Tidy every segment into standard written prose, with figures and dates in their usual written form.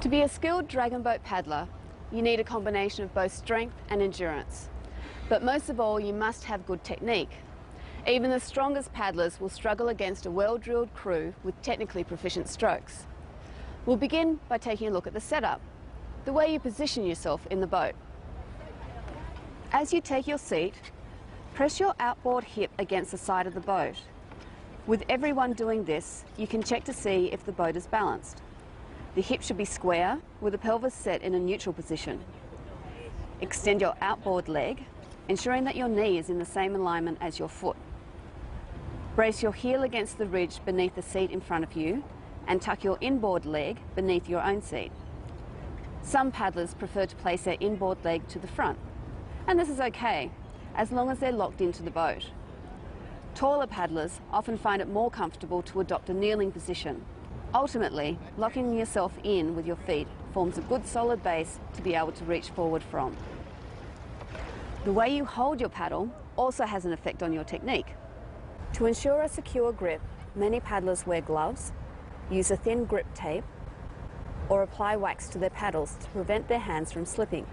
To be a skilled dragon boat paddler, you need a combination of both strength and endurance. But most of all, you must have good technique. Even the strongest paddlers will struggle against a well-drilled crew with technically proficient strokes. We'll begin by taking a look at the setup, the way you position yourself in the boat. As you take your seat, press your outboard hip against the side of the boat. With everyone doing this, you can check to see if the boat is balanced. The hip should be square, with the pelvis set in a neutral position. Extend your outboard leg, ensuring that your knee is in the same alignment as your foot. Brace your heel against the ridge beneath the seat in front of you, and tuck your inboard leg beneath your own seat. Some paddlers prefer to place their inboard leg to the front, and this is okay, as long as they're locked into the boat. Taller paddlers often find it more comfortable to adopt a kneeling position. Ultimately, locking yourself in with your feet forms a good solid base to be able to reach forward from. The way you hold your paddle also has an effect on your technique. To ensure a secure grip, many paddlers wear gloves, use a thin grip tape, or apply wax to their paddles to prevent their hands from slipping.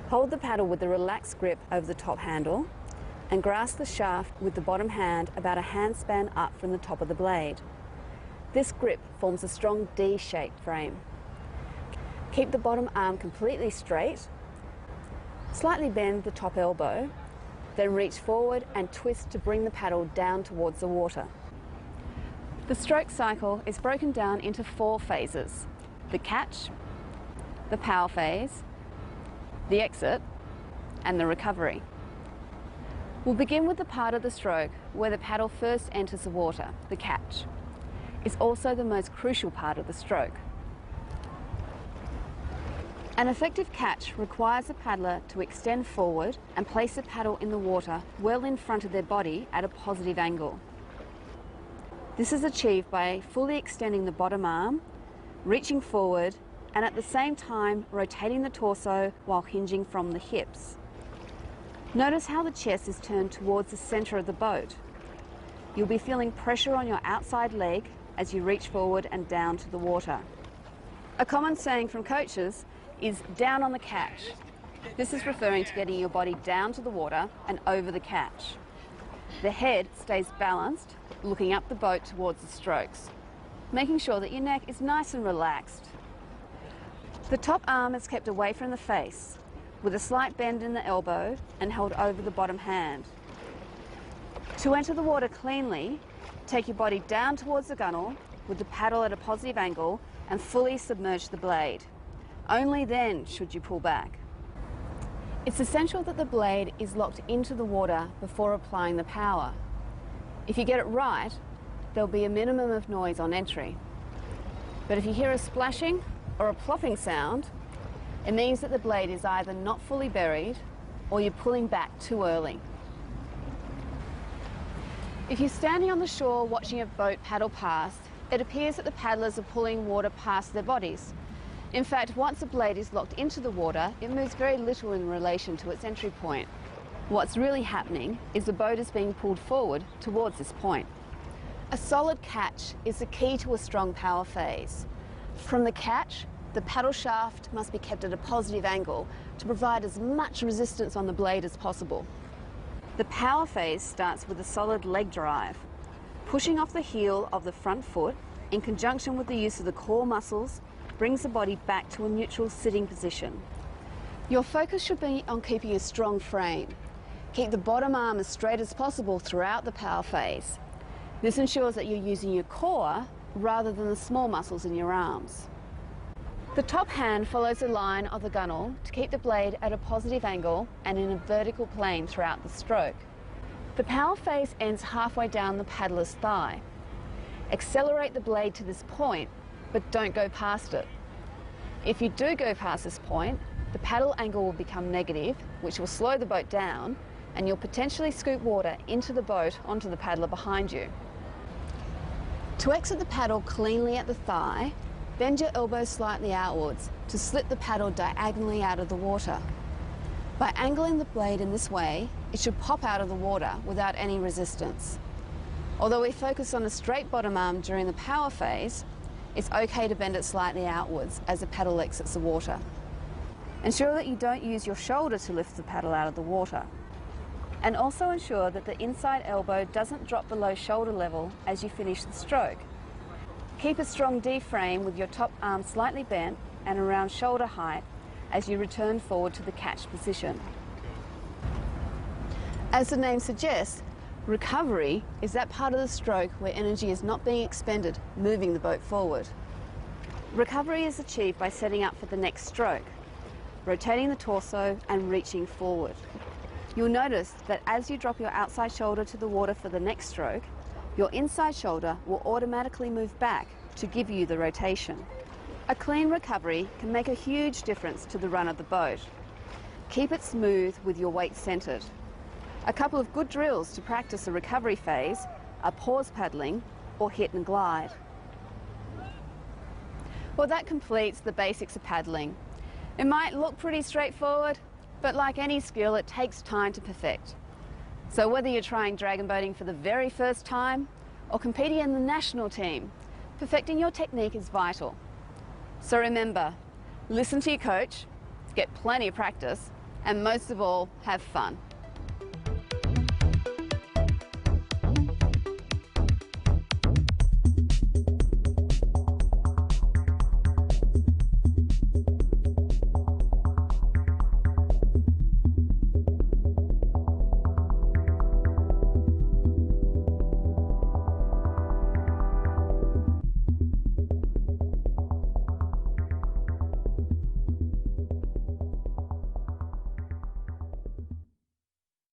Hold the paddle with a relaxed grip over the top handle and grasp the shaft with the bottom hand about a handspan up from the top of the blade. This grip forms a strong D-shaped frame. Keep the bottom arm completely straight, slightly bend the top elbow, then reach forward and twist to bring the paddle down towards the water. The stroke cycle is broken down into 4 phases: the catch, the power phase, the exit, and the recovery. We'll begin with the part of the stroke where the paddle first enters the water, the catch. It's also the most crucial part of the stroke. An effective catch requires the paddler to extend forward and place the paddle in the water well in front of their body at a positive angle. This is achieved by fully extending the bottom arm, reaching forward, and at the same time rotating the torso while hinging from the hips. Notice how the chest is turned towards the center of the boat. You'll be feeling pressure on your outside leg as you reach forward and down to the water. A common saying from coaches is down on the catch. This is referring to getting your body down to the water and over the catch. The head stays balanced, looking up the boat towards the strokes, making sure that your neck is nice and relaxed. The top arm is kept away from the face, with a slight bend in the elbow and held over the bottom hand. To enter the water cleanly, take your body down towards the gunnel with the paddle at a positive angle and fully submerge the blade. Only then should you pull back. It's essential that the blade is locked into the water before applying the power. If you get it right, there'll be a minimum of noise on entry. But if you hear a splashing or a plopping sound, it means that the blade is either not fully buried or you're pulling back too early. If you're standing on the shore watching a boat paddle past, it appears that the paddlers are pulling water past their bodies. In fact, once the blade is locked into the water, it moves very little in relation to its entry point. What's really happening is the boat is being pulled forward towards this point. A solid catch is the key to a strong power phase. From the catch, the paddle shaft must be kept at a positive angle to provide as much resistance on the blade as possible. The power phase starts with a solid leg drive. Pushing off the heel of the front foot, in conjunction with the use of the core muscles, brings the body back to a neutral sitting position. Your focus should be on keeping a strong frame. Keep the bottom arm as straight as possible throughout the power phase. This ensures that you're using your core rather than the small muscles in your arms. The top hand follows the line of the gunnel to keep the blade at a positive angle and in a vertical plane throughout the stroke. The power phase ends halfway down the paddler's thigh. Accelerate the blade to this point, but don't go past it. If you do go past this point, the paddle angle will become negative, which will slow the boat down, and you'll potentially scoop water into the boat onto the paddler behind you. To exit the paddle cleanly at the thigh, bend your elbows slightly outwards to slip the paddle diagonally out of the water. By angling the blade in this way, it should pop out of the water without any resistance. Although we focus on a straight bottom arm during the power phase, it's okay to bend it slightly outwards as the paddle exits the water. Ensure that you don't use your shoulder to lift the paddle out of the water. And also ensure that the inside elbow doesn't drop below shoulder level as you finish the stroke. Keep a strong D-frame with your top arm slightly bent and around shoulder height as you return forward to the catch position. As the name suggests, recovery is that part of the stroke where energy is not being expended, moving the boat forward. Recovery is achieved by setting up for the next stroke, rotating the torso and reaching forward. You'll notice that as you drop your outside shoulder to the water for the next stroke, your inside shoulder will automatically move back to give you the rotation. A clean recovery can make a huge difference to the run of the boat. Keep it smooth with your weight centred. A couple of good drills to practice the recovery phase are pause paddling or hit and glide. Well, that completes the basics of paddling. It might look pretty straightforward, but like any skill, it takes time to perfect. So whether you're trying dragon boating for the very first time or competing in the national team, perfecting your technique is vital. So remember, listen to your coach, get plenty of practice, and most of all, have fun.